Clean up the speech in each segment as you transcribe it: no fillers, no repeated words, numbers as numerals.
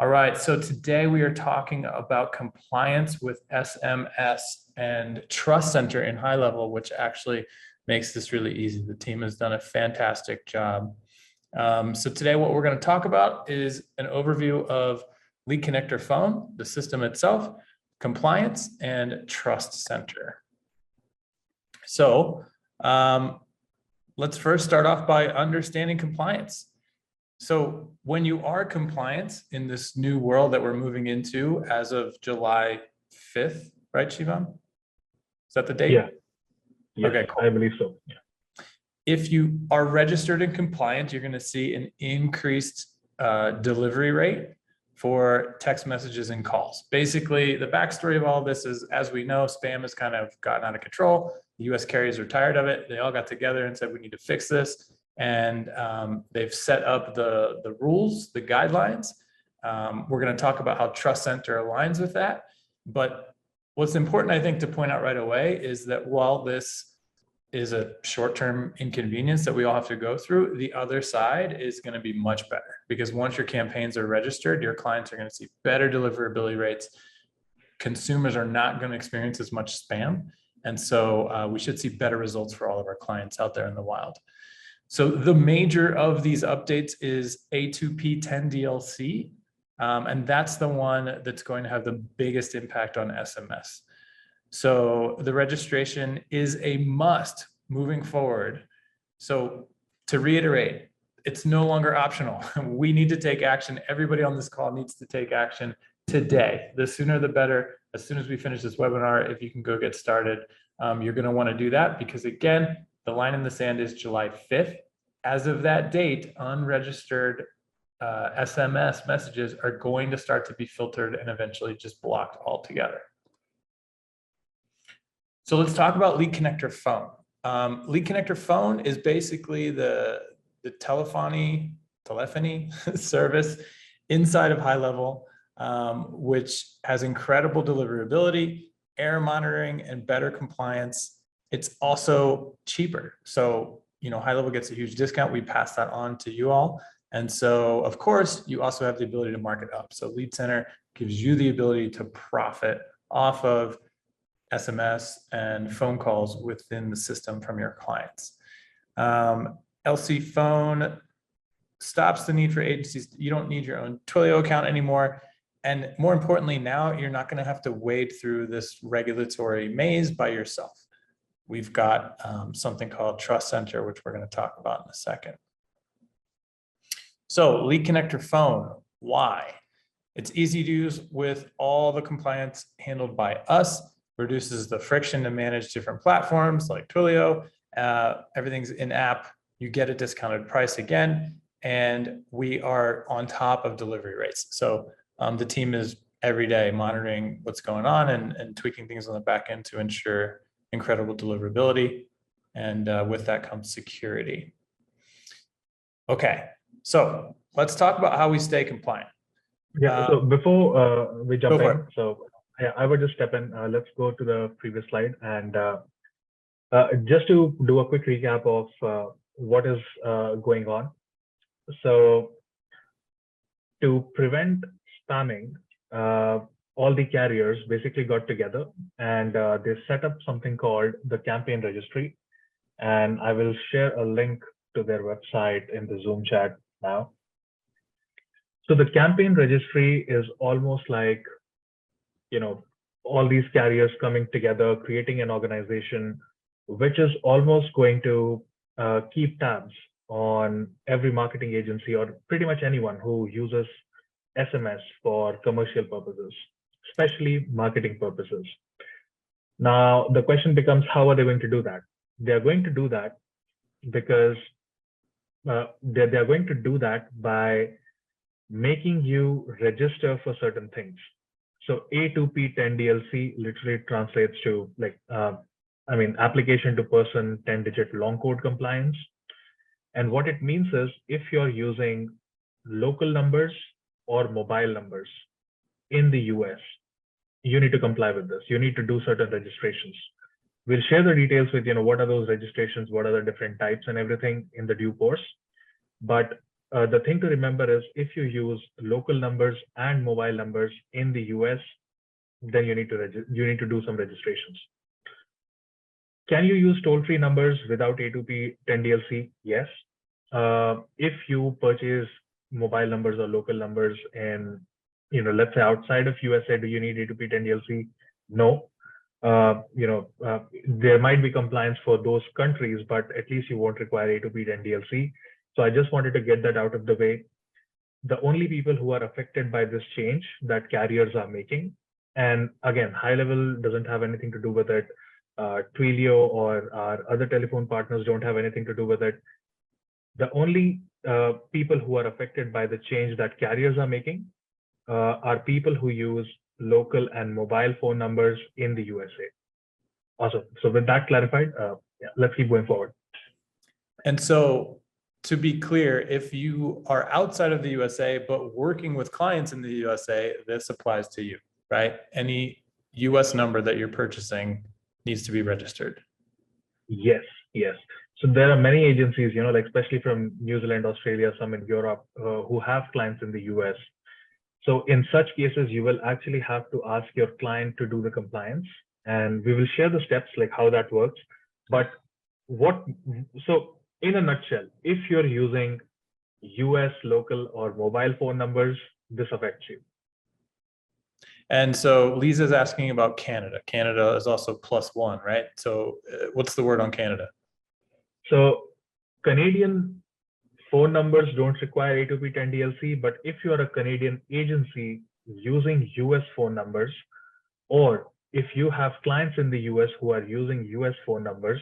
All right, so today we are talking about compliance with SMS and Trust Center in high level, which actually makes this really easy. The team has done a fantastic job. So today what we're going to talk about is an overview of Lead Connector Phone, the system itself, compliance, and Trust Center. So let's first start off by understanding compliance. So when you are compliant in this new world that we're moving into as of July 5th, right, Shivam? Is that the date? Yeah. Yes, okay, cool. I believe so. Yeah. If you are registered and compliant, you're going to see an increased delivery rate for text messages and calls. Basically, the backstory of all of this is, as we know, spam has kind of gotten out of control. The US carriers are tired of it. They all got together and said, we need to fix this. And they've set up the rules, the guidelines. We're going to talk about how Trust Center aligns with that. But what's important, I think, to point out right away is that while this is a short-term inconvenience that we all have to go through, the other side is going to be much better, because once your campaigns are registered, your clients are going to see better deliverability rates. Consumers are not going to experience as much spam. And so we should see better results for all of our clients out there in the wild. So the major of these updates is A2P10DLC, and that's the one that's going to have the biggest impact on SMS. So the registration is a must moving forward. So to reiterate, it's no longer optional. We need to take action. Everybody on this call needs to take action today. The sooner the better. As soon as we finish this webinar, if you can go get started, you're going to want to do that, because again, the line in the sand is July 5th. As of that date, unregistered SMS messages are going to start to be filtered and eventually just blocked altogether. So let's talk about Lead Connector Phone. Lead Connector Phone is basically the telephony service inside of High Level, which has incredible deliverability, error monitoring, and better compliance. It's also cheaper. So, High Level gets a huge discount. We pass that on to you all. And so, of course, you also have the ability to mark it up. So Lead Center gives you the ability to profit off of SMS and phone calls within the system from your clients. LC Phone stops the need for agencies. You don't need your own Twilio account anymore. And more importantly, now you're not going to have to wade through this regulatory maze by yourself. We've got something called Trust Center, which we're going to talk about in a second. So Lead Connector Phone, why? It's easy to use with all the compliance handled by us. Reduces the friction to manage different platforms like Twilio. Everything's in app. You get a discounted price again, and we are on top of delivery rates. So the team is every day monitoring what's going on and tweaking things on the back end to ensure incredible deliverability. And with that comes security. Okay, so let's talk about how we stay compliant. Yeah, so before we jump in, so yeah, I would just step in. Let's go to the previous slide, and just to do a quick recap of what is going on. So to prevent spamming, all the carriers basically got together and they set up something called the campaign registry. And I will share a link to their website in the Zoom chat now. So the campaign registry is almost like, all these carriers coming together, creating an organization, which is almost going to keep tabs on every marketing agency or pretty much anyone who uses SMS for commercial purposes, especially marketing purposes. Now, the question becomes, how are they going to do that? They're going to do that because they're going to do that by making you register for certain things. So A2P10DLC literally translates to application to person 10-digit long code compliance. And what it means is, if you're using local numbers or mobile numbers in the US, you need to comply with this. You need to do certain registrations. We'll share the details with, what are those registrations, what are the different types and everything in the due course. But the thing to remember is if you use local numbers and mobile numbers in the US, then you need to do some registrations. Can you use toll-free numbers without A2P 10DLC? Yes. If you purchase mobile numbers or local numbers in, let's say outside of USA, do you need A2P 10DLC? No. There might be compliance for those countries, but at least you won't require A2P 10DLC. So I just wanted to get that out of the way. The only people who are affected by this change that carriers are making, and again, high level doesn't have anything to do with it. Twilio or our other telephone partners don't have anything to do with it. The only people who are affected by the change that carriers are making are people who use local and mobile phone numbers in the USA. Awesome. So with that clarified, let's keep going forward. And so to be clear, if you are outside of the USA, but working with clients in the USA, this applies to you, right? Any US number that you're purchasing needs to be registered. Yes, yes. So there are many agencies, like especially from New Zealand, Australia, some in Europe, who have clients in the US. So in such cases, you will actually have to ask your client to do the compliance, and we will share the steps like how that works. But so in a nutshell, if you're using US local or mobile phone numbers, this affects you. And so Lisa's asking about Canada. Canada is also +1, right? So what's the word on Canada? So Canadian phone numbers don't require A2P 10DLC, but if you're a Canadian agency using US phone numbers, or if you have clients in the US who are using US phone numbers,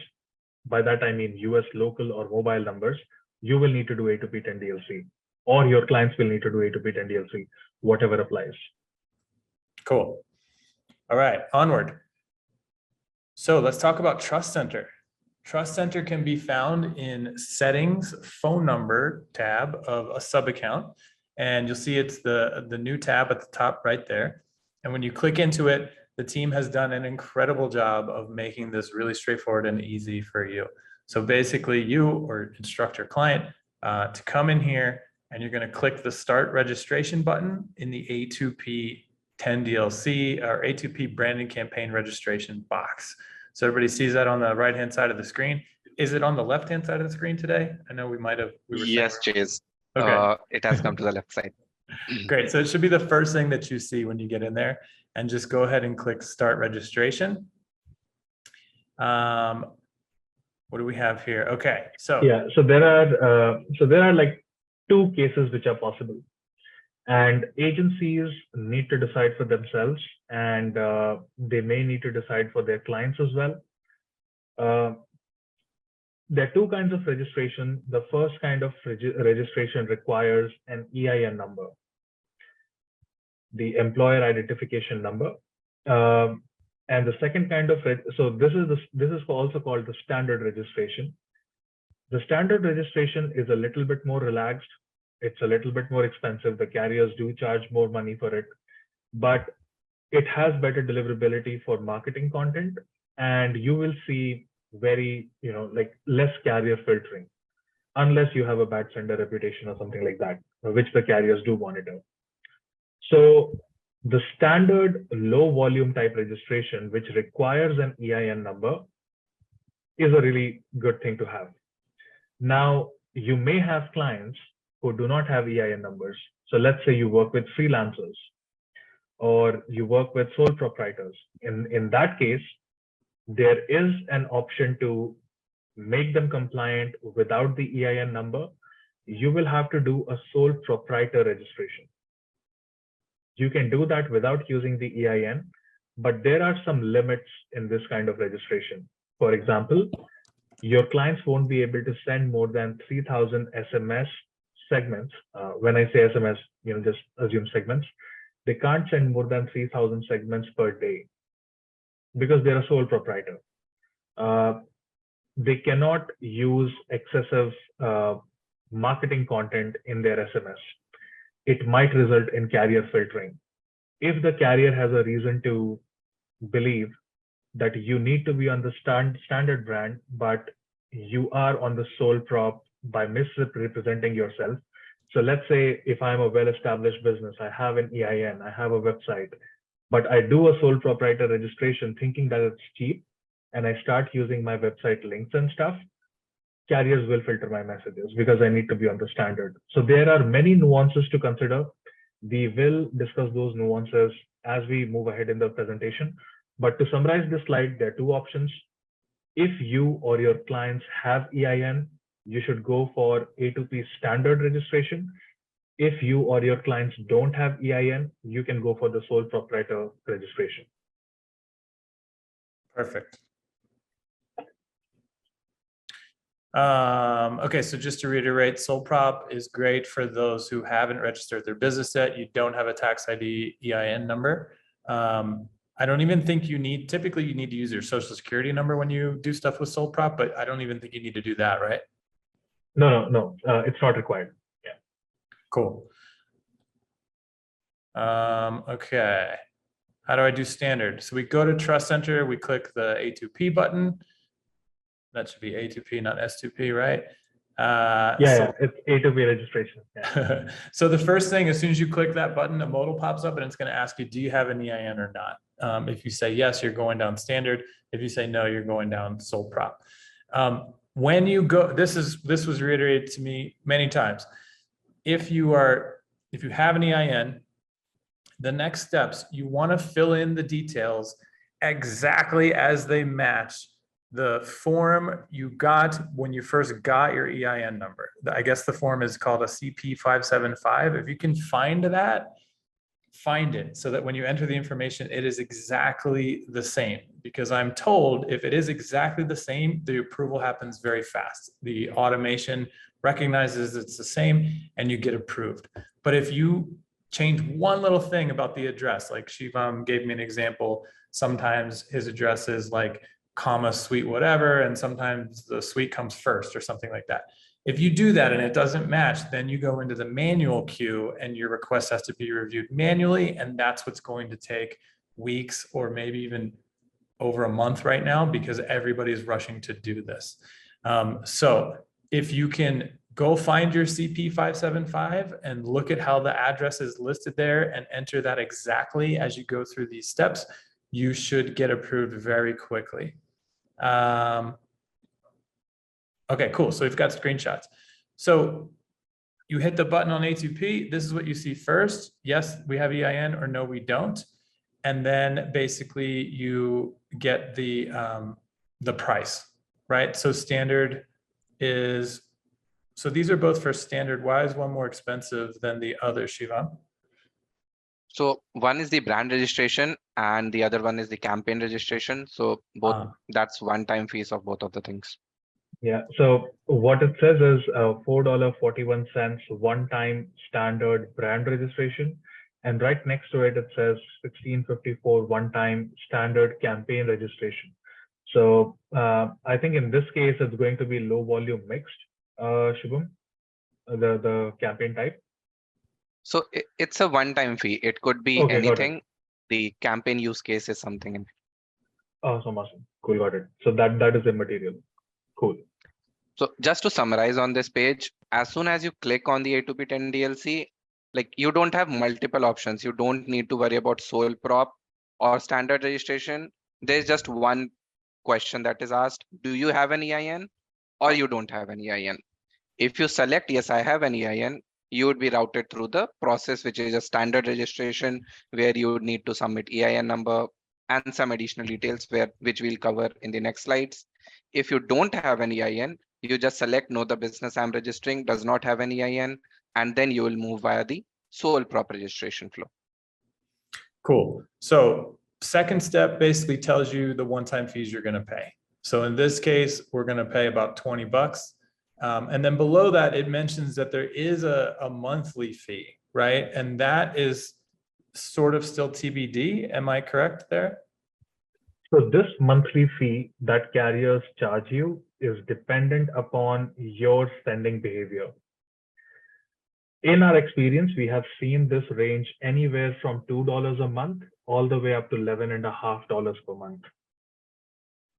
by that I mean US local or mobile numbers, you will need to do A2P 10DLC, or your clients will need to do A2P 10DLC, whatever applies. Cool. All right, onward. So let's talk about Trust Center. Trust Center can be found in Settings, Phone Number tab of a sub account. And you'll see it's the new tab at the top right there. And when you click into it, the team has done an incredible job of making this really straightforward and easy for you. So basically you or instruct your client to come in here, and you're going to click the Start Registration button in the A2P 10DLC or A2P branding campaign registration box. So everybody sees that on the right-hand side of the screen. Is it on the left-hand side of the screen today? I know we were yes, Chase. Okay. It has come to the left side. Great. So it should be the first thing that you see when you get in there, and just go ahead and click Start Registration. What do we have here? Okay. So yeah, so there are like two cases which are possible, and agencies need to decide for themselves, and they may need to decide for their clients as well. There are two kinds of registration. The first kind of registration requires an EIN number, the employer identification number. And the second kind of, so this is also called the standard registration. The standard registration is a little bit more relaxed. It's a little bit more expensive. The carriers do charge more money for it, but it has better deliverability for marketing content, and you will see very, like less carrier filtering, unless you have a bad sender reputation or something like that, which the carriers do monitor. So the standard low volume type registration, which requires an EIN number, is a really good thing to have. Now, you may have clients who do not have EIN numbers. So let's say you work with freelancers or you work with sole proprietors. In that case, there is an option to make them compliant without the EIN number. You will have to do a sole proprietor registration. You can do that without using the EIN, but there are some limits in this kind of registration. For example, your clients won't be able to send more than 3,000 SMS segments. When I say SMS, just assume segments. They can't send more than 3,000 segments per day because they're a sole proprietor. They cannot use excessive marketing content in their SMS. It might result in carrier filtering. If the carrier has a reason to believe that you need to be on the standard brand, but you are on the sole prop by misrepresenting yourself, So let's say if I'm a well-established business, I have an EIN, I have a website, but I do a sole proprietor registration thinking that it's cheap, and I start using my website links and stuff, carriers will filter my messages because I need to be on the standard. So there are many nuances to consider. We will discuss those nuances as we move ahead in the presentation. But to summarize this slide, there are two options. If you or your clients have EIN, you should go for A2P standard registration. If you or your clients don't have EIN, you can go for the sole proprietor registration. Perfect. Okay, so just to reiterate, sole prop is great for those who haven't registered their business yet. You don't have a tax ID EIN number. I don't even think you need, typically you need to use your social security number when you do stuff with sole prop, but I don't even think you need to do that, right? No, it's not required. Yeah. Cool. Okay. How do I do standard? So we go to Trust Center, we click the A2P button. That should be A2P, not S2P, right? Yeah, it's A2P registration. Yeah. So the first thing, as soon as you click that button, a modal pops up and it's going to ask you, do you have an EIN or not? If you say yes, you're going down standard. If you say no, you're going down sole prop. When you go, this was reiterated to me many times. If you have an EIN, the next steps, you want to fill in the details exactly as they match the form you got when you first got your EIN number. I guess the form is called a CP575. If you can find that, find it so that when you enter the information, it is exactly the same. Because I'm told if it is exactly the same, the approval happens very fast. The automation recognizes it's the same and you get approved. But if you change one little thing about the address, like Shivam gave me an example, sometimes his address is like comma suite whatever, and sometimes the suite comes first or something like that. If you do that and it doesn't match, then you go into the manual queue and your request has to be reviewed manually, and that's what's going to take weeks or maybe even over a month right now because everybody's rushing to do this. So if you can go find your CP575 and look at how the address is listed there and enter that exactly as you go through these steps, you should get approved very quickly. Okay, cool. So we've got screenshots. So you hit the button on A2P. This is what you see first. Yes, we have EIN, or no, we don't. And then basically you get the price, right? So standard is, so these are both for standard. Why is one more expensive than the other, Shivam? So one is the brand registration and the other one is the campaign registration. So both, that's one-time fees of both of the things. Yeah, so what it says is $4.41 one-time standard brand registration. And right next to it, it says $16.54 one-time standard campaign registration. So I think in this case, it's going to be low volume mixed, Shubham, the campaign type. So it's a one-time fee. It could be anything. The campaign use case is something in it. Awesome. Cool, got it. So that is immaterial. Cool. So just to summarize on this page, as soon as you click on the A2P 10 DLC, like you don't have multiple options. You don't need to worry about sole prop or standard registration. There's just one question that is asked. Do you have an EIN or you don't have an EIN? If you select, yes, I have an EIN, you would be routed through the process, which is a standard registration where you would need to submit EIN number and some additional details which we'll cover in the next slides. If you don't have an EIN, you just select no, the business I'm registering does not have an EIN, and then you will move via the sole prop registration flow. Cool. So second step basically tells you the one-time fees you're going to pay. So in this case, we're going to pay about 20 bucks. And then below that, it mentions that there is a monthly fee, right? And that is sort of still TBD. Am I correct there? So this monthly fee that carriers charge you is dependent upon your spending behavior. In our experience, we have seen this range anywhere from $2 a month all the way up to $11.50 per month.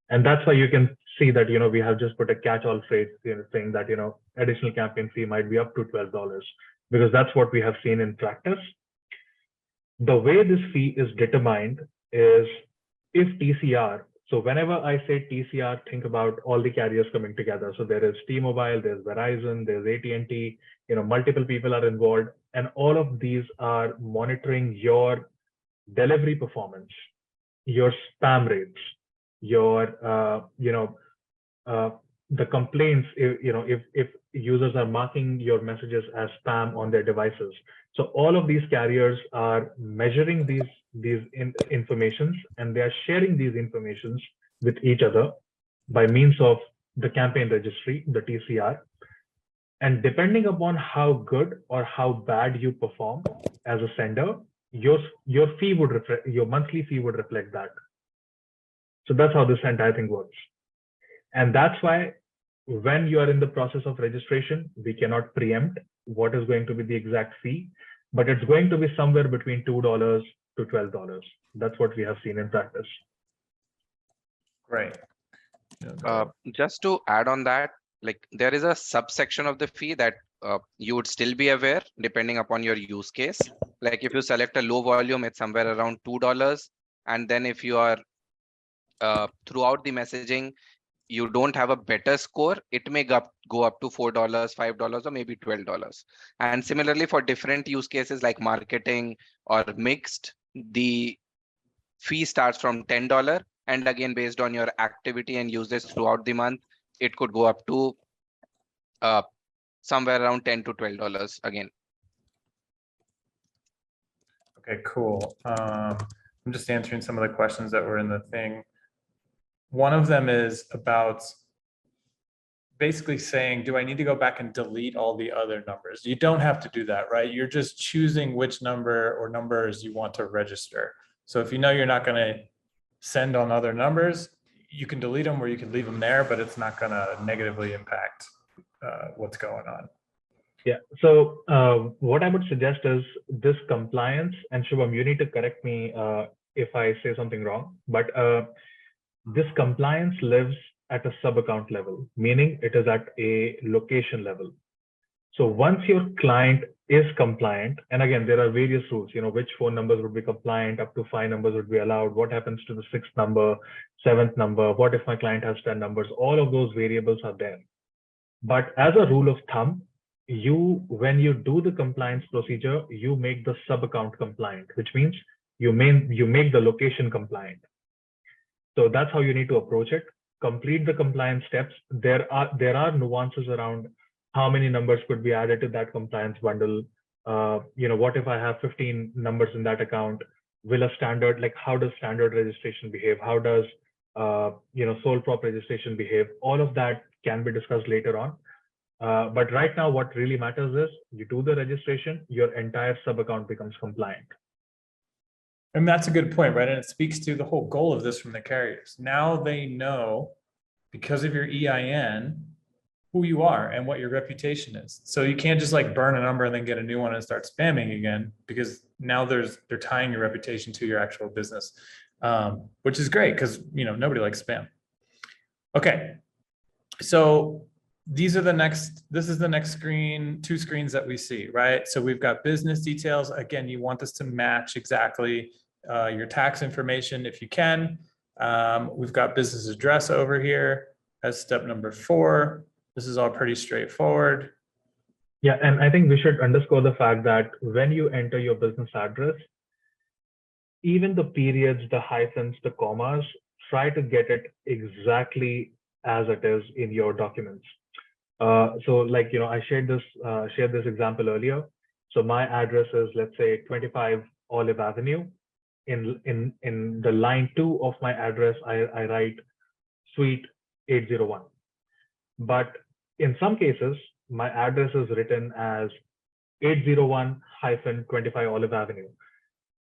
And that's why you can see that, we have just put a catch-all phrase, saying that, additional campaign fee might be up to $12, because that's what we have seen in practice. The way this fee is determined is if TCR. So whenever I say TCR, think about all the carriers coming together. So there is T-Mobile, there's Verizon, there's AT&T, multiple people are involved, and all of these are monitoring your delivery performance, your spam rates, your, the complaints, if users are marking your messages as spam on their devices. So all of these carriers are measuring these informations, and they are sharing these informations with each other by means of the campaign registry, the TCR. And depending upon how good or how bad you perform as a sender, your fee would reflect, your monthly fee would reflect that. So that's how this entire thing works. And that's why when you are in the process of registration, we cannot preempt what is going to be the exact fee, but it's going to be somewhere between $2 to $12. That's what we have seen in practice. Right. Just to add on that, like there is a subsection of the fee that you would still be aware depending upon your use case. Like if you select a low volume, it's somewhere around $2. And then if you are throughout the messaging, you don't have a better score, it may go up to $4, $5, or maybe $12. And similarly for different use cases like marketing or mixed, the fee starts from $10. And again, based on your activity and usage throughout the month, it could go up to somewhere around $10 to $12 again. Okay, cool. I'm just answering some of the questions that were in the thing. One of them is about basically saying, do I need to go back and delete all the other numbers? You don't have to do that, right? You're just choosing which number or numbers you want to register. So if you know you're not going to send on other numbers, you can delete them or you can leave them there, but it's not going to negatively impact what's going on. Yeah. So what I would suggest is this compliance, and Shubham, you need to correct me if I say something wrong, but this compliance lives at a sub-account level, meaning it is at a location level. So once your client is compliant, and again, there are various rules, which phone numbers would be compliant, up to 5 numbers would be allowed, what happens to the 6th number, 7th number, what if my client has 10 numbers, all of those variables are there. But as a rule of thumb, when you do the compliance procedure, you make the sub-account compliant, which means you make the location compliant. So that's how you need to approach it. Complete the compliance steps. There are nuances around how many numbers could be added to that compliance bundle. What if I have 15 numbers in that account? Will a standard, like how does standard registration behave? How does sole prop registration behave? All of that can be discussed later on. But right now, what really matters is you do the registration, your entire sub account becomes compliant. And that's a good point, right? And it speaks to the whole goal of this from the carriers. Now they know, because of your EIN, who you are and what your reputation is. So you can't just like burn a number and then get a new one and start spamming again, because now they're tying your reputation to your actual business, which is great because nobody likes spam. Okay, so this is the next screen, 2 screens that we see, right? So we've got business details. Again, you want this to match exactly your tax information if you can. We've got business address over here as step number 4. This is all pretty straightforward. Yeah, and I think we should underscore the fact that when you enter your business address, even the periods, the hyphens, the commas, try to get it exactly as it is in your documents. So like, I shared this example earlier. So my address is, let's say, 25 Olive Avenue. In the line 2 of my address, I write suite 801. But in some cases, my address is written as 801-25 Olive Avenue.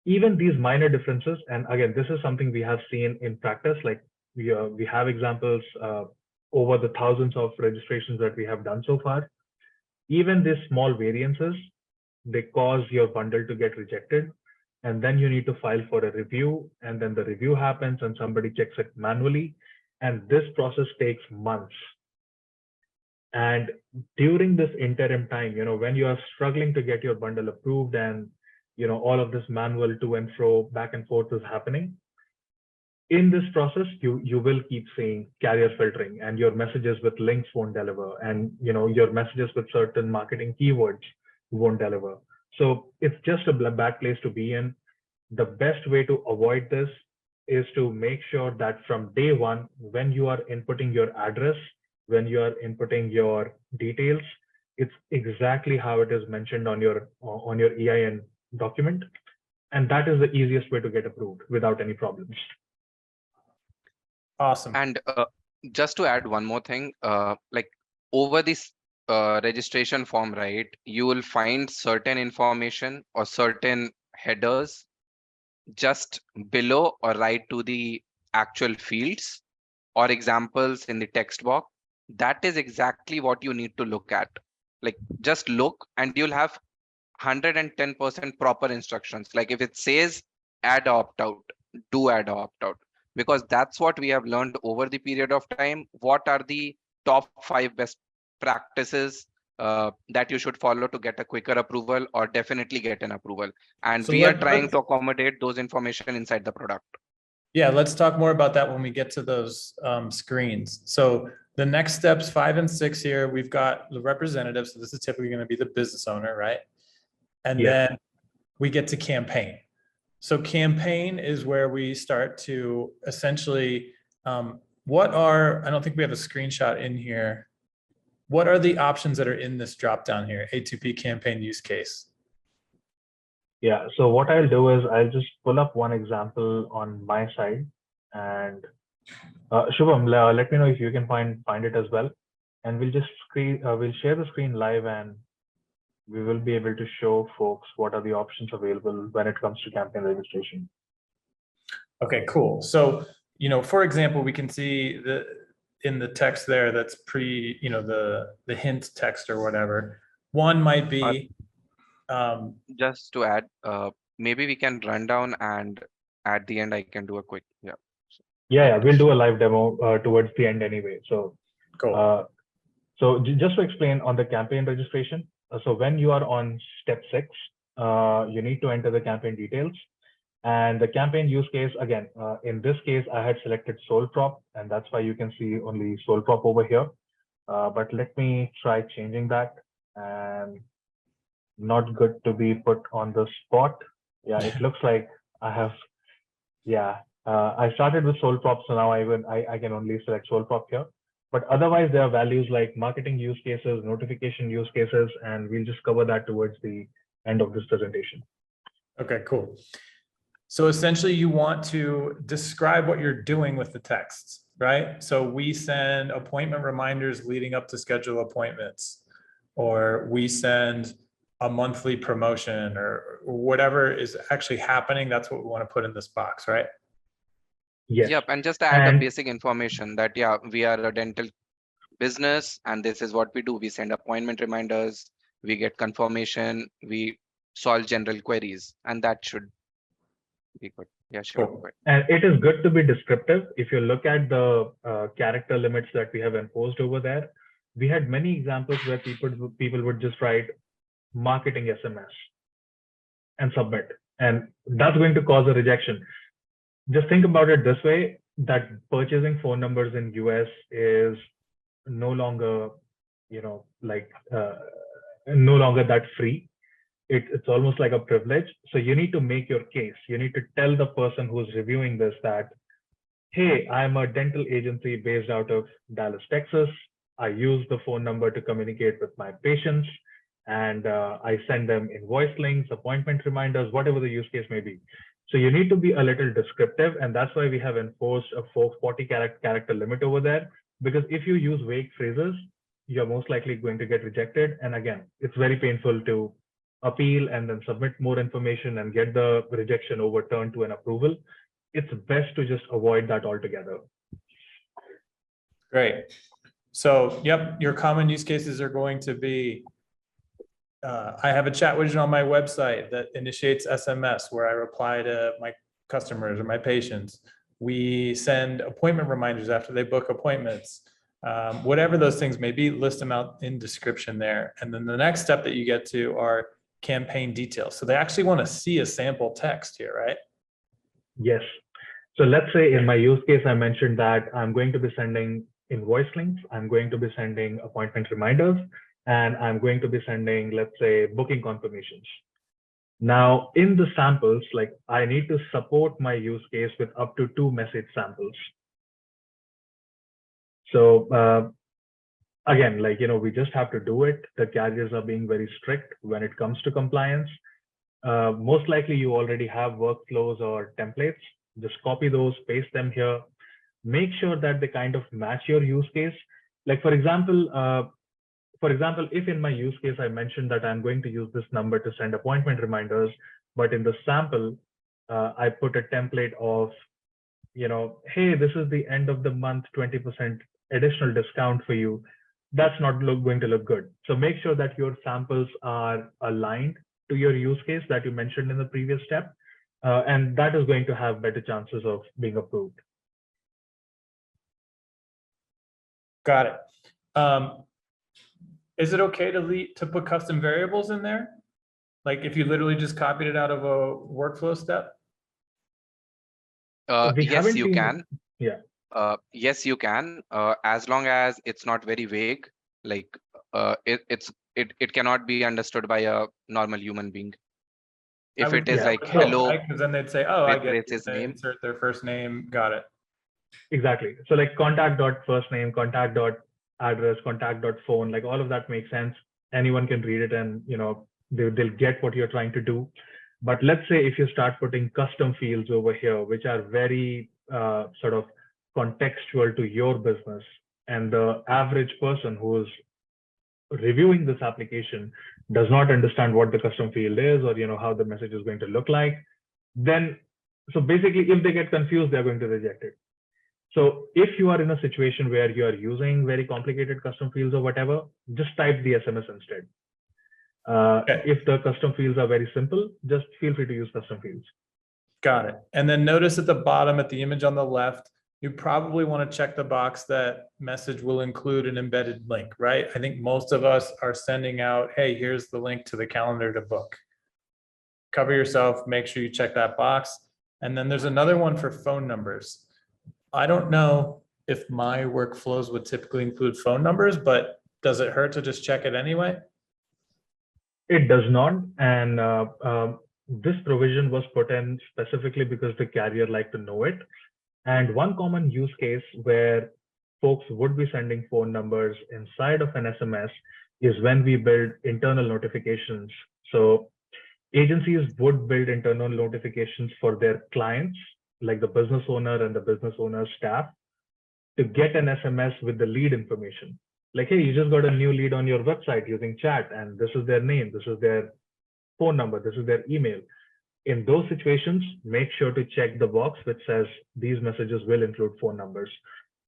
Even these minor differences, and again, this is something we have seen in practice, like we have examples over the thousands of registrations that we have done so far. Even these small variances, they cause your bundle to get rejected. And then you need to file for a review, and then the review happens and somebody checks it manually. And this process takes months. And during this interim time, when you are struggling to get your bundle approved and, all of this manual to and fro, back and forth is happening, in this process, you will keep seeing carrier filtering, and your messages with links won't deliver, and your messages with certain marketing keywords won't deliver. So it's just a bad place to be in. The best way to avoid this is to make sure that from day one, when you are inputting your address, when you are inputting your details, it's exactly how it is mentioned on your EIN document, and that is the easiest way to get approved without any problems. Awesome. And just to add one more thing, like over this registration form, right, you will find certain information or certain headers just below or right to the actual fields or examples in the text box. That is exactly what you need to look at. Like just look and you'll have 110% proper instructions. Like if it says add opt-out, do add opt-out, because that's what we have learned over the period of time. What are the top 5 best practices that you should follow to get a quicker approval or definitely get an approval? And So we are trying to accommodate those information inside the product. Yeah, let's talk more about that when we get to those screens. So the next steps 5 and 6 here, we've got the representative. So this is typically going to be the business owner, right? And then we get to campaign. So campaign is where we start to essentially, I don't think we have a screenshot in here. What are the options that are in this drop down here? A2P campaign use case. Yeah, so what I'll do is I'll just pull up one example on my side, and Shubham, let me know if you can find it as well, and we'll just we'll share the screen live, and we will be able to show folks what are the options available when it comes to campaign registration. Okay, cool. So, for example, we can see in the text there that's the hint text or whatever. One might be just to add, maybe we can run down and at the end I can do a quick Yeah, we'll do a live demo towards the end anyway. So cool. So just to explain on the campaign registration, so when you are on step 6, you need to enter the campaign details. And the campaign use case, again, in this case, I had selected sole prop, and that's why you can see only sole prop over here. But let me try changing that. And not good to be put on the spot. Yeah, it looks like I have, I started with sole prop, so now I can only select sole prop here. But otherwise, there are values like marketing use cases, notification use cases, and we'll just cover that towards the end of this presentation. Okay, cool. So essentially you want to describe what you're doing with the texts, right? So we send appointment reminders leading up to schedule appointments, or we send a monthly promotion, or whatever is actually happening. That's what we want to put in this box, right? Yes. Yep, and just add a basic information that, yeah, we are a dental business and this is what we do. We send appointment reminders, we get confirmation, we solve general queries, and that should be good. Yeah, sure. Cool. And it is good to be descriptive. If you look at the character limits that we have imposed over there, we had many examples where people would just write marketing SMS and submit, and that's going to cause a rejection. Just think about it this way, that purchasing phone numbers in US is no longer, no longer that free. It's almost like a privilege. So you need to make your case. You need to tell the person who's reviewing this that, hey, I'm a dental agency based out of Dallas, Texas. I use the phone number to communicate with my patients, and I send them invoice links, appointment reminders, whatever the use case may be. So you need to be a little descriptive, and that's why we have enforced a 40 character limit over there, because if you use vague phrases, you're most likely going to get rejected. And again, it's very painful to appeal and then submit more information and get the rejection overturned to an approval. It's best to just avoid that altogether. Great. So, yep, your common use cases are going to be, I have a chat widget on my website that initiates SMS where I reply to my customers or my patients. We send appointment reminders after they book appointments. Whatever those things may be, list them out in description there. And then the next step that you get to are campaign details. So they actually want to see a sample text here, right? Yes. So let's say in my use case, I mentioned that I'm going to be sending invoice links, I'm going to be sending appointment reminders, and I'm going to be sending, let's say, booking confirmations. Now, in the samples, like I need to support my use case with up to 2 message samples. So again, like, we just have to do it. The carriers are being very strict when it comes to compliance. Most likely you already have workflows or templates. Just copy those, paste them here. Make sure that they kind of match your use case. Like, for example, if in my use case, I mentioned that I'm going to use this number to send appointment reminders, but in the sample, I put a template of, hey, this is the end of the month, 20% additional discount for you. That's not going to look good. So make sure that your samples are aligned to your use case that you mentioned in the previous step. And that is going to have better chances of being approved. Got it. Is it okay to put custom variables in there? Like if you literally just copied it out of a workflow step? Yes, you can. Yeah. Yes, you can, as long as it's not very vague. Like it cannot be understood by a normal human being. If it is like hello, because then they'd say, "Oh, I get it." his name. Insert their first name. Got it. Exactly. So like contact.first name, contact.address, contact.phone, like all of that makes sense. Anyone can read it and they'll get what you're trying to do. But let's say if you start putting custom fields over here, which are very sort of contextual to your business, and the average person who's reviewing this application does not understand what the custom field is, or how the message is going to look like, then so basically if they get confused, they're going to reject it. So if you are in a situation where you are using very complicated custom fields or whatever, just type the SMS instead. If the custom fields are very simple, just feel free to use custom fields. Got it. And then notice at the bottom at the image on the left, you probably want to check the box that message will include an embedded link, right? I think most of us are sending out, hey, here's the link to the calendar to book. Cover yourself, make sure you check that box. And then there's another one for phone numbers. I don't know if my workflows would typically include phone numbers, but does it hurt to just check it anyway? It does not. And this provision was put in specifically because the carrier liked to know it. And one common use case where folks would be sending phone numbers inside of an SMS is when we build internal notifications. So agencies would build internal notifications for their clients, like the business owner and the business owner's staff, to get an SMS with the lead information. Like, hey, you just got a new lead on your website using chat, and this is their name, this is their phone number, this is their email. In those situations, make sure to check the box which says these messages will include phone numbers.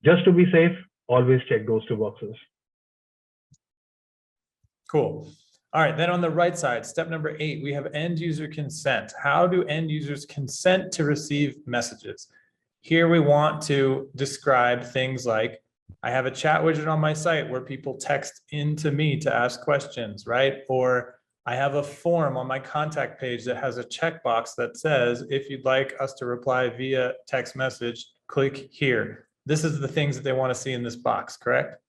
Just to be safe, always check those 2 boxes. Cool. All right, then on the right side, step number 8, we have end user consent. How do end users consent to receive messages? Here we want to describe things like, I have a chat widget on my site where people text into me to ask questions, right? Or I have a form on my contact page that has a checkbox that says, if you'd like us to reply via text message, click here. This is the things that they want to see in this box, correct?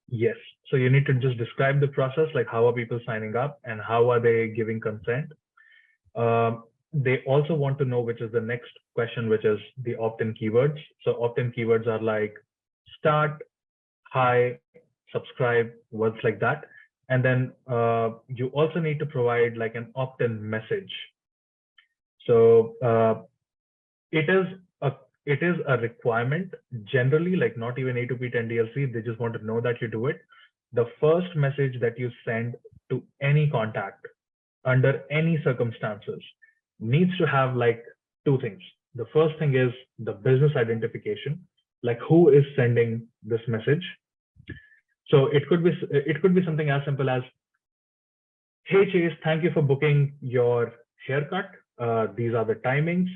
Yes. So you need to just describe the process, like how are people signing up and how are they giving consent. They also want to know, which is the next question, which is the opt-in keywords. So opt-in keywords are like start, hi, subscribe, words like that. And then you also need to provide like an opt-in message. So it is a requirement generally, like not even A2P 10DLC, they just want to know that you do it. The first message that you send to any contact under any circumstances needs to have like 2 things. The first thing is the business identification, like who is sending this message. So it could be something as simple as, hey Chase, thank you for booking your haircut. These are the timings.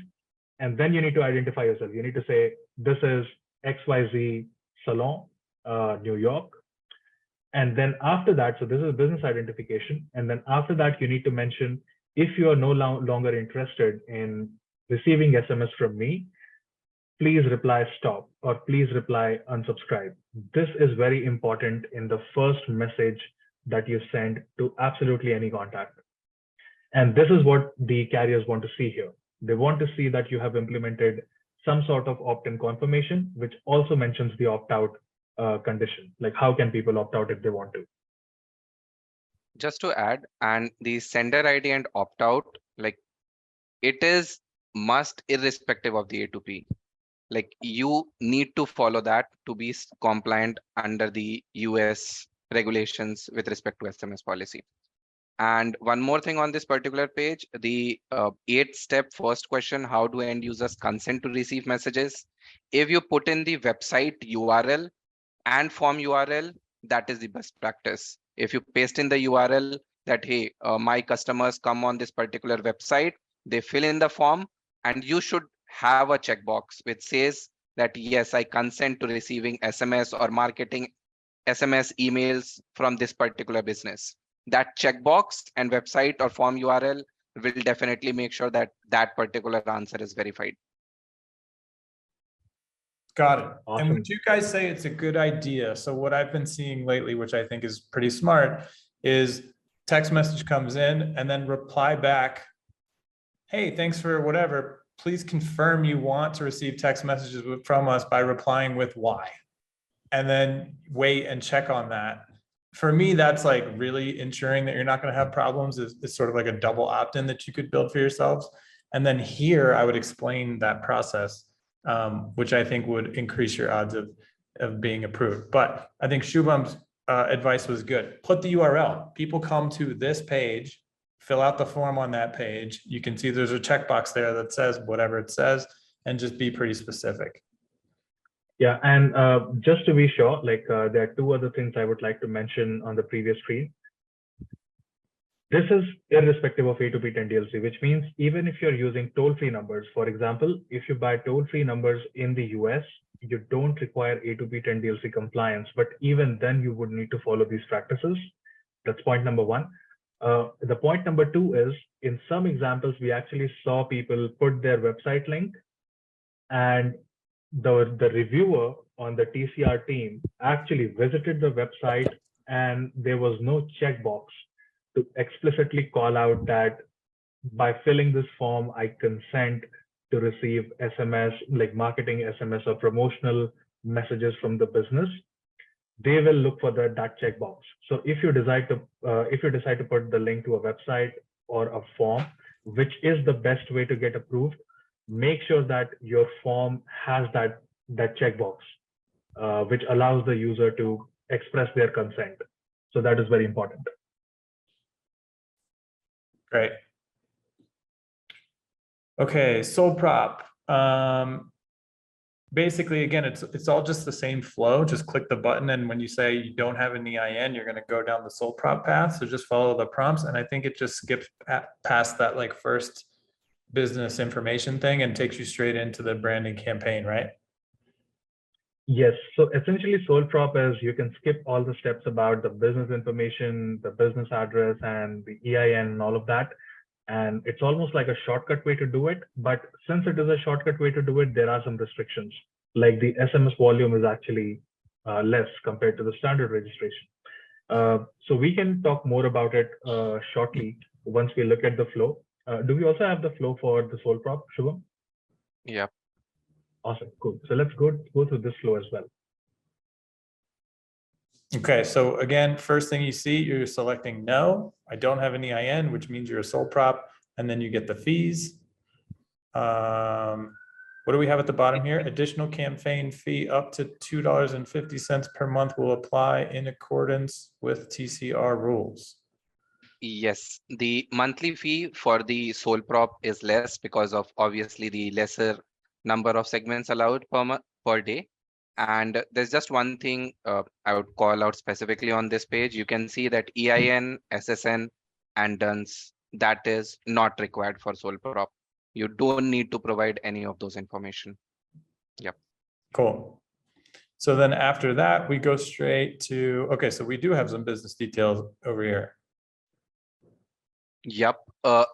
And then you need to identify yourself. You need to say, this is XYZ Salon, New York. And then after that, so this is business identification. And then after that, you need to mention, if you are no longer interested in receiving SMS from me, please reply stop, or please reply unsubscribe. This is very important in the first message that you send to absolutely any contact. And this is what the carriers want to see here. They want to see that you have implemented some sort of opt-in confirmation, which also mentions the opt-out condition. Like, how can people opt out if they want to? Just to add, and the sender ID and opt-out, like it is must irrespective of the A2P. Like you need to follow that to be compliant under the US regulations with respect to SMS policy. And one more thing on this particular page, the 8-step first question, how do end users consent to receive messages? If you put in the website URL and form URL, that is the best practice. If you paste in the URL that, hey, my customers come on this particular website, they fill in the form, and you should have a checkbox which says that, yes, I consent to receiving SMS or marketing SMS emails from this particular business. That checkbox and website or form URL will definitely make sure that that particular answer is verified. Got it. Awesome. And would you guys say it's a good idea? So what I've been seeing lately, which I think is pretty smart, is text message comes in and then reply back, hey, thanks for whatever. Please confirm you want to receive text messages from us by replying with Y. And then wait and check on that. For me, that's like really ensuring that you're not going to have problems. It's sort of like a double opt-in that you could build for yourselves. And then here I would explain that process, which I think would increase your odds of being approved. But I think Shubham's advice was good. Put the URL. People come to this page, fill out the form on that page. You can see there's a checkbox there that says whatever it says, and just be pretty specific. Yeah, and just to be sure, like there are two other things I would like to mention on the previous screen. This is irrespective of A2P 10DLC, which means even if you're using toll-free numbers, for example, if you buy toll-free numbers in the US, you don't require A2P 10DLC compliance, but even then you would need to follow these practices. That's point number one. The point number two is, in some examples, we actually saw people put their website link, and the reviewer on the TCR team actually visited the website, and there was no checkbox to explicitly call out that by filling this form, I consent to receive SMS, like marketing SMS or promotional messages from the business. They will look for that checkbox. So if you decide to put the link to a website or a form, which is the best way to get approved, make sure that your form has that checkbox, which allows the user to express their consent. So that is very important. Great. Okay, sole prop. Basically, again, it's all just the same flow. Just click the button, and when you say you don't have an EIN, you're going to go down the sole prop path. So just follow the prompts, and I think it just skips past that like first business information thing and takes you straight into the branding campaign, right? Yes. So essentially, sole prop is you can skip all the steps about the business information, the business address, and the EIN and all of that. And it's almost like a shortcut way to do it. But since it is a shortcut way to do it, there are some restrictions. Like the SMS volume is actually less compared to the standard registration. So we can talk more about it shortly once we look at the flow. Do we also have the flow for the sole prop, Shubham? Yeah. Awesome, cool. So let's go through this flow as well. Okay, so again, first thing you see, you're selecting no, I don't have an EIN, which means you're a sole prop, and then you get the fees. What do we have at the bottom here? Additional campaign fee up to $2.50 per month will apply in accordance with TCR rules. Yes, the monthly fee for the sole prop is less because of obviously the lesser number of segments allowed per day. And there's just one thing I would call out specifically on this page. You can see that EIN, SSN, and DUNS, that is not required for sole prop. You don't need to provide any of those information. Cool. So then after that, we go straight to, okay, so we do have some business details over here. Yep.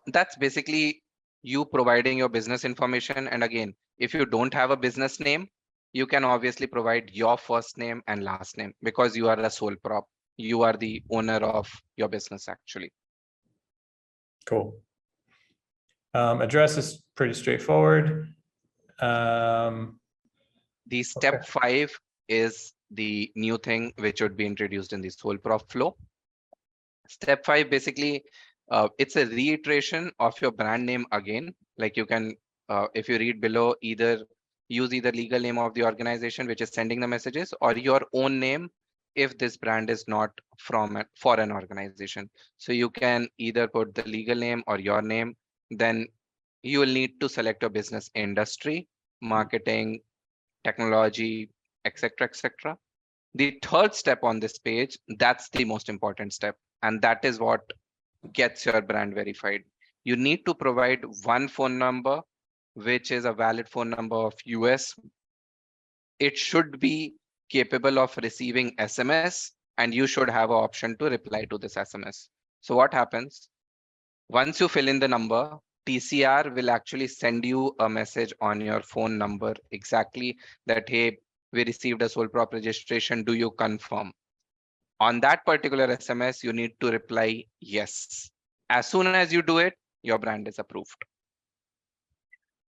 That's basically you providing your business information. And again, if you don't have a business name, you can obviously provide your first name and last name because you are a sole prop. You are the owner of your business actually. Cool. Address is pretty straightforward. The step 5 is the new thing which would be introduced in the sole prop flow. Step 5 basically, it's a reiteration of your brand name again. Like you can, if you read below, use either legal name of the organization which is sending the messages or your own name if this brand is not for an organization. So you can either put the legal name or your name. Then you will need to select your business industry, marketing, technology, etc., etc. The third step on this page, that's the most important step, and that is what gets your brand verified. You need to provide one phone number, which is a valid phone number of US. It should be capable of receiving SMS, and you should have an option to reply to this SMS. So what happens? Once you fill in the number, TCR will actually send you a message on your phone number exactly that, hey, we received a sole prop registration. Do you confirm? On that particular SMS, you need to reply yes. As soon as you do it, your brand is approved.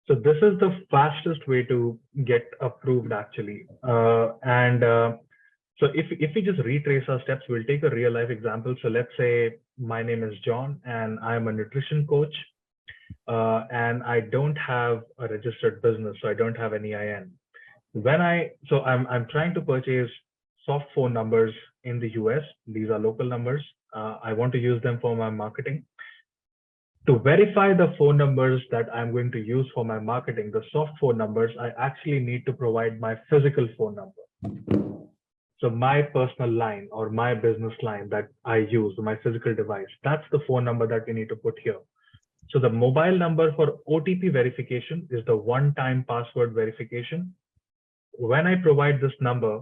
So this is the fastest way to get approved actually. So if we just retrace our steps, we'll take a real life example. So let's say my name is John and I'm a nutrition coach. And I don't have a registered business, so I don't have an EIN. I'm trying to purchase soft phone numbers in the US. These are local numbers. I want to use them for my marketing. To verify the phone numbers that I'm going to use for my marketing, the soft phone numbers, I actually need to provide my physical phone number. So my personal line or my business line that I use, my physical device, that's the phone number that we need to put here. So the mobile number for OTP verification is the one-time password verification. When I provide this number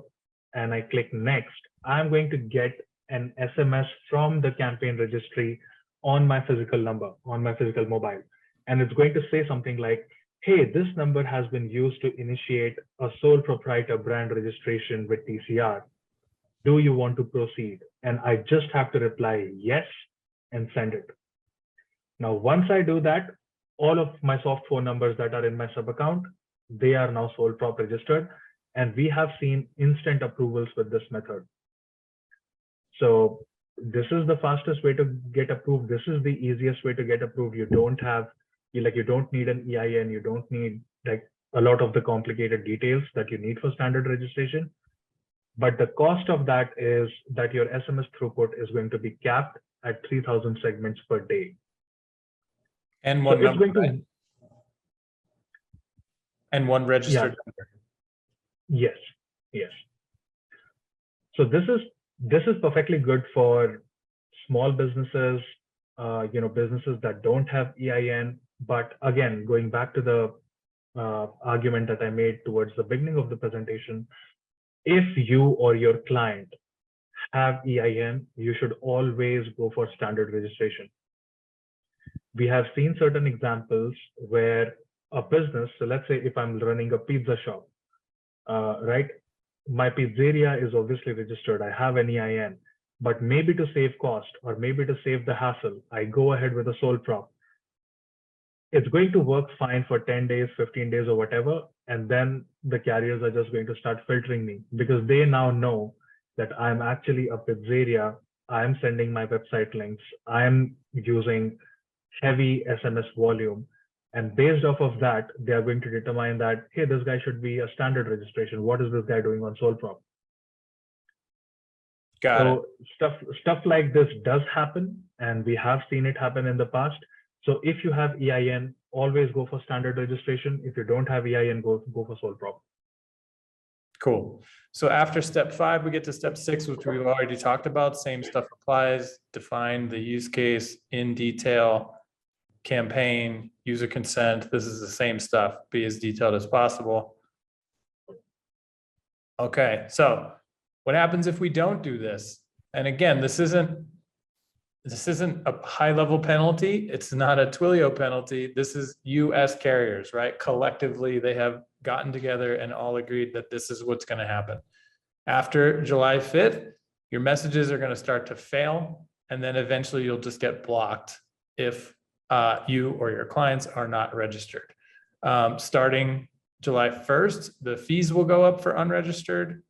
and I click next, I'm going to get an SMS from the campaign registry on my physical number, on my physical mobile. And it's going to say something like, hey, this number has been used to initiate a sole proprietor brand registration with TCR. Do you want to proceed? And I just have to reply yes and send it. Now, once I do that, all of my soft phone numbers that are in my sub account, they are now sole prop registered. And we have seen instant approvals with this method. So this is the fastest way to get approved. This is the easiest way to get approved. You don't need an EIN. You don't need like a lot of the complicated details that you need for standard registration. But the cost of that is that your SMS throughput is going to be capped at 3,000 segments per day. And one so number, it's going to, and one registered number. Yes, yes. So this is perfectly good for small businesses, businesses that don't have EIN. But again, going back to the argument that I made towards the beginning of the presentation, if you or your client have EIN, you should always go for standard registration. We have seen certain examples where a business, so let's say if I'm running a pizza shop, right? My pizzeria is obviously registered. I have an EIN, but maybe to save cost or maybe to save the hassle, I go ahead with a sole prop. It's going to work fine for 10 days, 15 days or whatever. And then the carriers are just going to start filtering me because they now know that I'm actually a pizzeria. I'm sending my website links. I'm using heavy SMS volume. And based off of that, they are going to determine that, hey, this guy should be a standard registration. What is this guy doing on sole prop? Got it. Stuff like this does happen, and we have seen it happen in the past. So if you have EIN, always go for standard registration. If you don't have EIN, go for sole prop. Cool. So after step 5, we get to step 6, which we've already talked about. Same stuff applies. Define the use case in detail. campaign, user consent. This is the same stuff. Be as detailed as possible. Okay, so what happens if we don't do this? And again, this isn't a high level penalty. It's not a Twilio penalty. This is US carriers, right? Collectively, they have gotten together and all agreed that this is what's going to happen. After July 5th, your messages are going to start to fail. And then eventually you'll just get blocked if you or your clients are not registered. Starting July 1st, the fees will go up for unregistered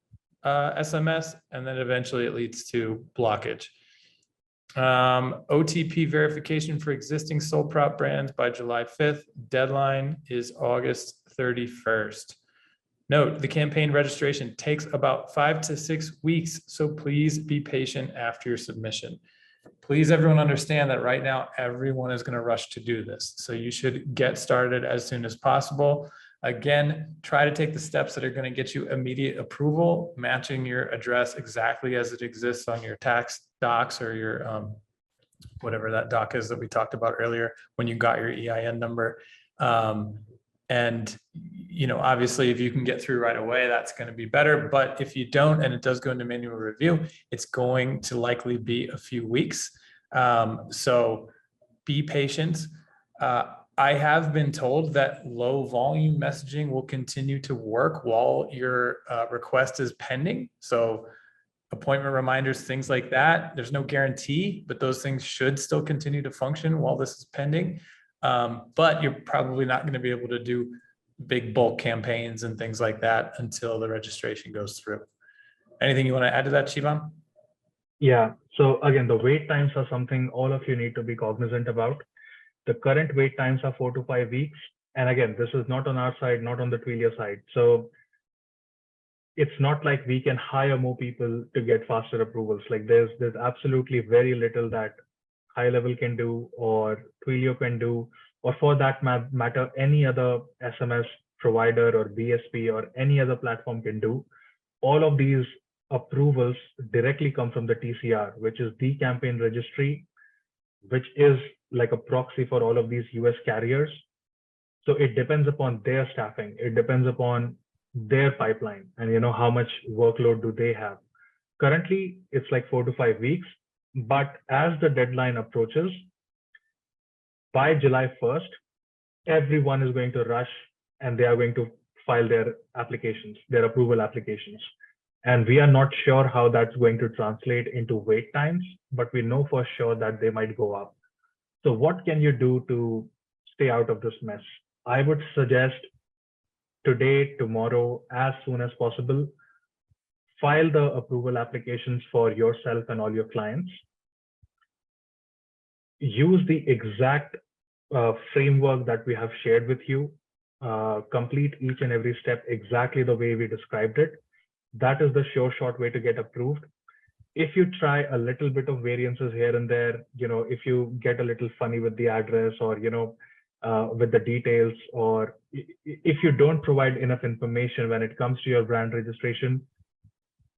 SMS, and then eventually it leads to blockage. OTP verification for existing sole prop brands by July 5th. Deadline is August 31st. Note, the campaign registration takes about 5 to 6 weeks, so please be patient after your submission. Please, everyone, understand that right now, everyone is going to rush to do this. So you should get started as soon as possible. Again, try to take the steps that are going to get you immediate approval, matching your address exactly as it exists on your tax docs or your whatever that doc is that we talked about earlier when you got your EIN number. And, you know, obviously, if you can get through right away, that's going to be better. But if you don't, and it does go into manual review, it's going to likely be a few weeks. So be patient. I have been told that low volume messaging will continue to work while your request is pending. So appointment reminders, things like that. There's no guarantee, but those things should still continue to function while this is pending. But you're probably not going to be able to do big bulk campaigns and things like that until the registration goes through. Anything you want to add to that, Shivam? Yeah. So again, the wait times are something all of you need to be cognizant about. The current wait times are 4 to 5 weeks. And again, this is not on our side, not on the Twilio side. So it's not like we can hire more people to get faster approvals. Like there's absolutely very little that high level can do or Twilio can do, or for that matter, any other SMS provider or BSP or any other platform can do. All of these approvals directly come from the TCR, which is the campaign registry, which is like a proxy for all of these US carriers. So it depends upon their staffing. It depends upon their pipeline and, you know, how much workload do they have. Currently, it's like 4 to 5 weeks. But as the deadline approaches, by July 1st, everyone is going to rush and they are going to file their applications, their approval applications. And we are not sure how that's going to translate into wait times, but we know for sure that they might go up. So what can you do to stay out of this mess? I would suggest today, tomorrow, as soon as possible, file the approval applications for yourself and all your clients. Use the exact framework that we have shared with you. Complete each and every step exactly the way we described it. That is the sure short way to get approved. If you try a little bit of variances here and there, you know, if you get a little funny with the address or, you know, with the details, or if you don't provide enough information when it comes to your brand registration,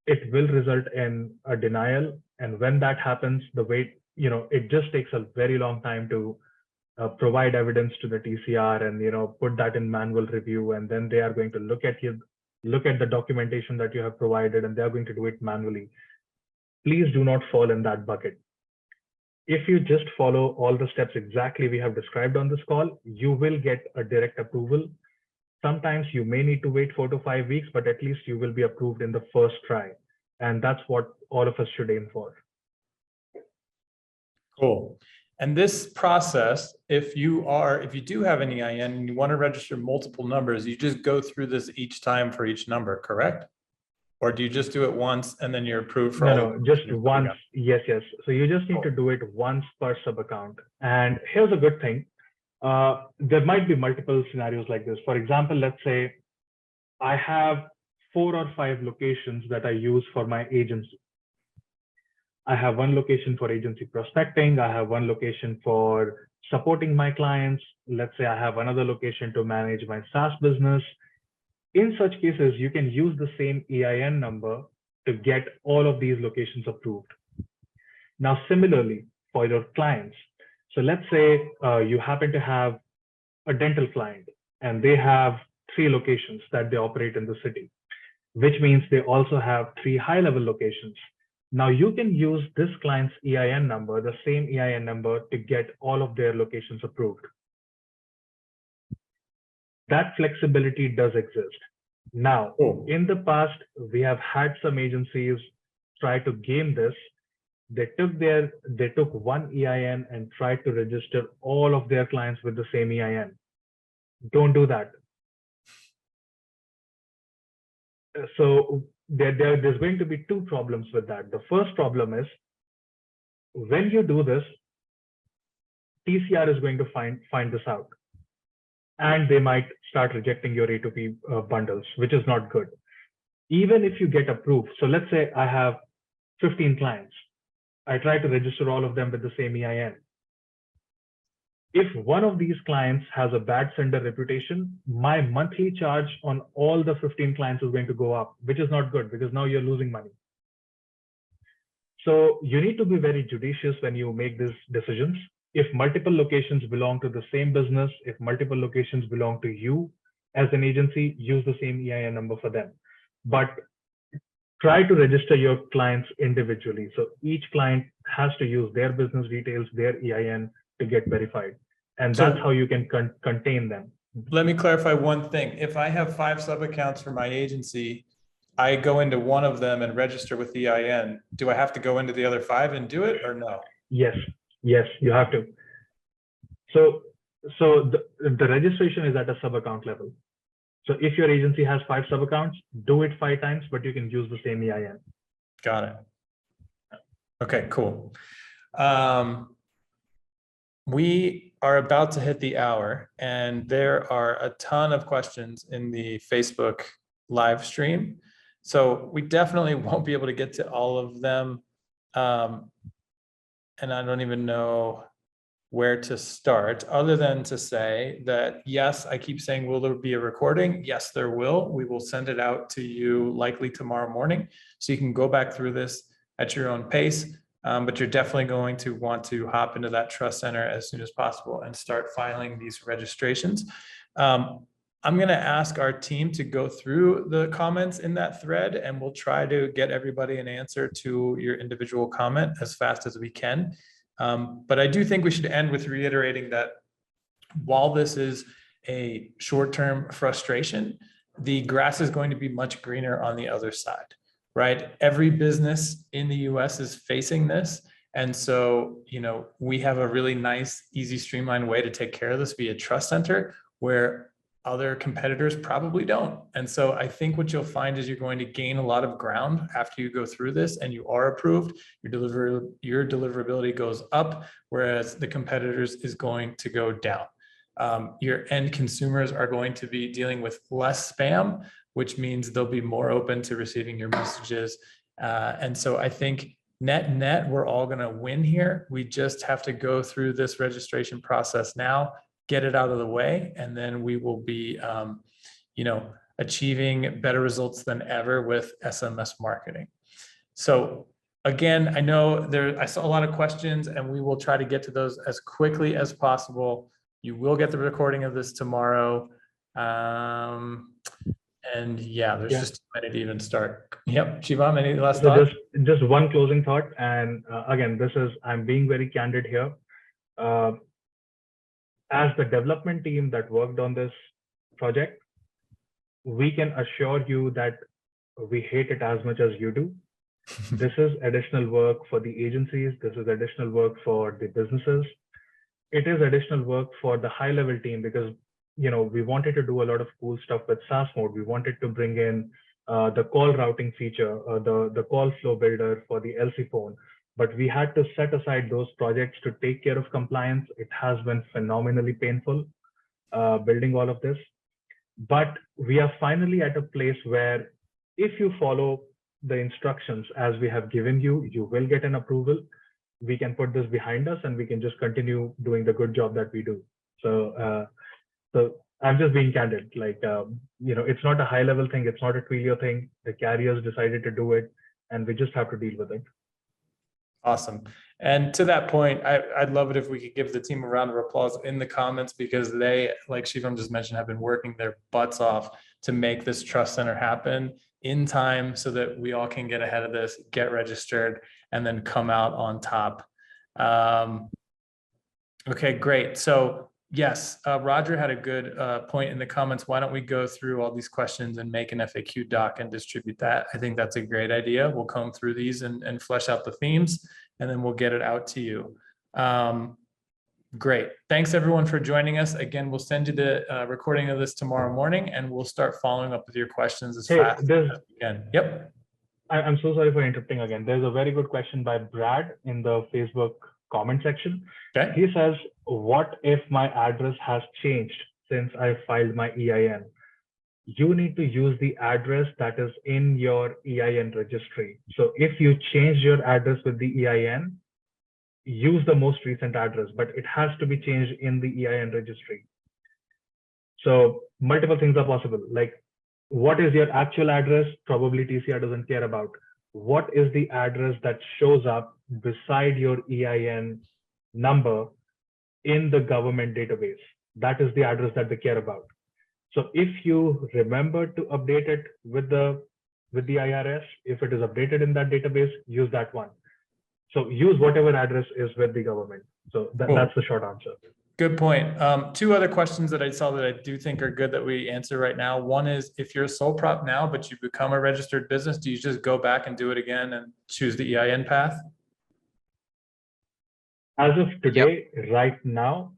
it will result in a denial. And when that happens, the wait, you know, it just takes a very long time to provide evidence to the TCR and, you know, put that in manual review. And then they are going to look at the documentation that you have provided, and they're going to do it manually. Please do not fall in that bucket. If you just follow all the steps exactly we have described on this call, you will get a direct approval. Sometimes you may need to wait 4 to 5 weeks, but at least you will be approved in the first try. And that's what all of us should aim for. Cool. And this process, if you do have an EIN and you want to register multiple numbers, you just go through this each time for each number, correct? Or do you just do it once and then you're approved for all? No, just once. Yes. So you just need to do it once per sub account. And here's a good thing. There might be multiple scenarios like this. For example, let's say I have 4 or 5 locations that I use for my agency. I have one location for agency prospecting. I have one location for supporting my clients. Let's say I have another location to manage my SaaS business. In such cases, you can use the same EIN number to get all of these locations approved. Now, similarly, for your clients, So let's say you happen to have a dental client and they have 3 locations that they operate in the city, which means they also have 3 high-level locations. Now you can use this client's EIN number, the same EIN number, to get all of their locations approved. That flexibility does exist. Now, in the past, we have had some agencies try to game this. They took one EIN and tried to register all of their clients with the same EIN. Don't do that. So there's going to be 2 problems with that. The first problem is when you do this, TCR is going to find this out, and they might start rejecting your A2P bundles, which is not good. Even if you get approved, so let's say I have 15 clients. I try to register all of them with the same EIN. If one of these clients has a bad sender reputation, my monthly charge on all the 15 clients is going to go up, which is not good because now you're losing money. So you need to be very judicious when you make these decisions. If multiple locations belong to the same business, if multiple locations belong to you as an agency, use the same EIN number for them. But try to register your clients individually. So each client has to use their business details, their EIN to get verified. And that's how you can contain them. Let me clarify one thing. If I have 5 sub-accounts for my agency, I go into one of them and register with EIN. Do I have to go into the other 5 and do it or no? Yes, you have to. So the registration is at a sub-account level. So if your agency has 5 sub-accounts, do it 5 times, but you can use the same EIN. Got it. Okay, cool. We are about to hit the hour, and there are a ton of questions in the Facebook live stream. So we definitely won't be able to get to all of them. And I don't even know where to start other than to say that, yes, I keep saying, will there be a recording? Yes, there will. We will send it out to you likely tomorrow morning. So you can go back through this at your own pace. But you're definitely going to want to hop into that trust center as soon as possible and start filing these registrations. I'm going to ask our team to go through the comments in that thread, and we'll try to get everybody an answer to your individual comment as fast as we can. But I do think we should end with reiterating that while this is a short-term frustration, the grass is going to be much greener on the other side. Right? Every business in the US is facing this. And so, we have a really nice, easy, streamlined way to take care of this via Trust Center, where other competitors probably don't. And so I think what you'll find is you're going to gain a lot of ground after you go through this and you are approved. Your deliverability goes up, whereas the competitors is going to go down. Your end consumers are going to be dealing with less spam, which means they'll be more open to receiving your messages. And so I think net, we're all going to win here. We just have to go through this registration process now, get it out of the way, and then we will be, achieving better results than ever with SMS marketing. So again, I know I saw a lot of questions, and we will try to get to those as quickly as possible. You will get the recording of this tomorrow. And there's just too many to even start. Yep, Shivam, any last thoughts? Just one closing thought. And again, I'm being very candid here. As the development team that worked on this project, we can assure you that we hate it as much as you do. This is additional work for the agencies. This is additional work for the businesses. It is additional work for the high-level team because we wanted to do a lot of cool stuff with SaaS mode. We wanted to bring in the call routing feature, the call flow builder for the LC phone, but we had to set aside those projects to take care of compliance. It has been phenomenally painful building all of this, but we are finally at a place where if you follow the instructions as we have given you, you will get an approval. We can put this behind us and we can just continue doing the good job that we do. So I'm just being candid, it's not a high level thing. It's not a Twilio thing. The carriers decided to do it and we just have to deal with it. Awesome. And to that point, I'd love it if we could give the team a round of applause in the comments, because they, like Shivam just mentioned, have been working their butts off to make this trust center happen in time so that we all can get ahead of this, get registered, and then come out on top. Okay, great. So yes, Roger had a good point in the comments. Why don't we go through all these questions and make an FAQ doc and distribute that? I think that's a great idea. We'll comb through these and flesh out the themes, and then we'll get it out to you. Great. Thanks everyone for joining us. Again, we'll send you the recording of this tomorrow morning, and we'll start following up with your questions as fast as we can. Yep. I'm so sorry for interrupting again. There's a very good question by Brad in the Facebook comment section. Okay. He says, what if my address has changed since I filed my EIN? You need to use the address that is in your EIN registry. So if you change your address with the EIN, use the most recent address, but it has to be changed in the EIN registry. So multiple things are possible. Like, what is your actual address? Probably TCR doesn't care about. What is the address that shows up beside your EIN number in the government database? That is the address that they care about. So if you remember to update it with the IRS, if it is updated in that database, use that one. So use whatever address is with the government. So that's the short answer. Good point. Two other questions that I saw that I do think are good that we answer right now. One is, if you're a sole prop now, but you become a registered business, do you just go back and do it again and choose the EIN path? As of today, right now,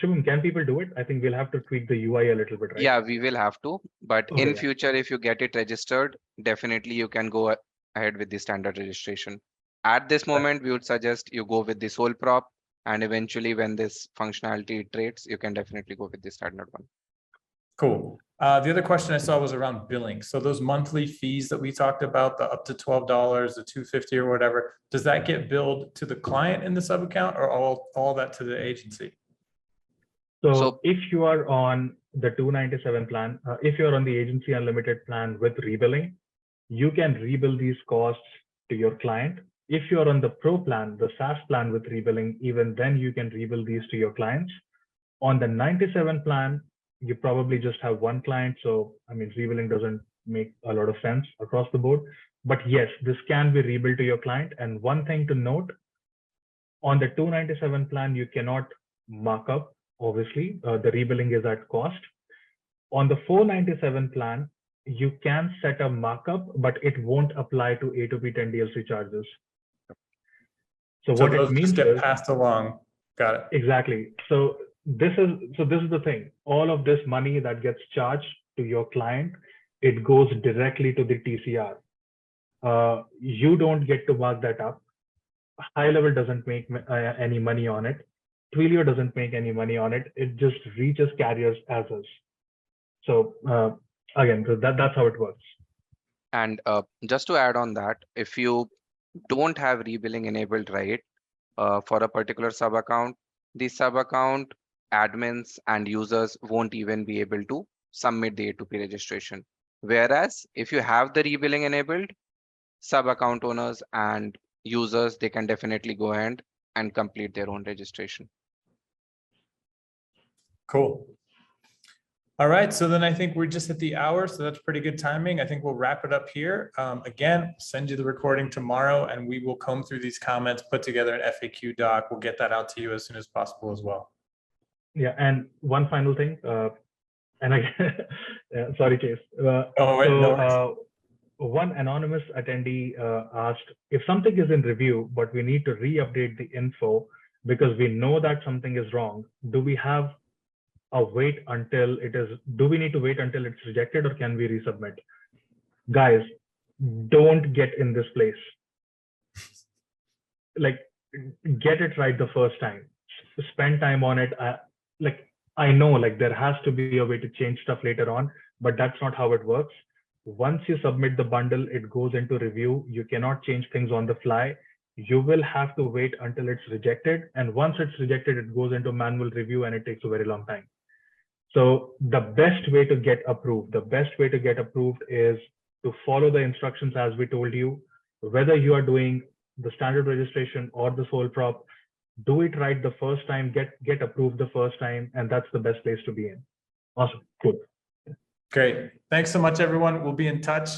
Shivam, can people do it? I think we'll have to tweak the UI a little bit, right? Yeah, we will have to, but in future, if you get it registered, definitely you can go ahead with the standard registration. At this moment, we would suggest you go with the sole prop, and eventually when this functionality iterates, you can definitely go with the standard one. Cool. The other question I saw was around billing. So those monthly fees that we talked about, the up to $12, the $250 or whatever, does that get billed to the client in the sub account, or all that to the agency? So if you are on the 297 plan, if you're on the agency unlimited plan with rebilling, you can rebill these costs to your client. If you're on the pro plan, the SaaS plan with rebilling, even then you can rebill these to your clients. On the 97 plan, you probably just have one client. So, I mean, rebilling doesn't make a lot of sense across the board. But yes, this can be rebilled to your client. And one thing to note, on the 297 plan, you cannot mark up, obviously, the rebilling is at cost. On the 497 plan, you can set a markup, but it won't apply to A2P 10 DLC charges. So what it means get is passed along. Got it. Exactly. So this is the thing. All of this money that gets charged to your client, it goes directly to the TCR. You don't get to mark that up. High level doesn't make any money on it. Twilio doesn't make any money on it. It just reaches carriers as is. So again, so that's how it works. And just to add on that, if you don't have rebilling enabled, right, for a particular sub account, the sub account admins and users won't even be able to submit the A2P registration. Whereas if you have the rebilling enabled, sub account owners and users, they can definitely go ahead and complete their own registration. Cool. All right, so then I think we're just at the hour, so that's pretty good timing. I think we'll wrap it up here. Again, send you the recording tomorrow, and we will comb through these comments, put together an FAQ doc. We'll get that out to you as soon as possible as well. Yeah, and one final thing, and again, sorry, Chase. One anonymous attendee asked, if something is in review, but we need to re-update the info because we know that something is wrong, do we have a wait until it is, do we need to wait until it's rejected, or can we resubmit? Guys, don't get in this place. Like, get it right the first time. Spend time on it. I know, like, there has to be a way to change stuff later on, but that's not how it works. Once you submit the bundle, it goes into review. You cannot change things on the fly. You will have to wait until it's rejected. And once it's rejected, it goes into manual review, and it takes a very long time. So the best way to get approved, is to follow the instructions as we told you, whether you are doing the standard registration or the sole prop, do it right the first time, get approved the first time, and that's the best place to be in. Awesome, cool. Great. Thanks so much, everyone. We'll be in touch.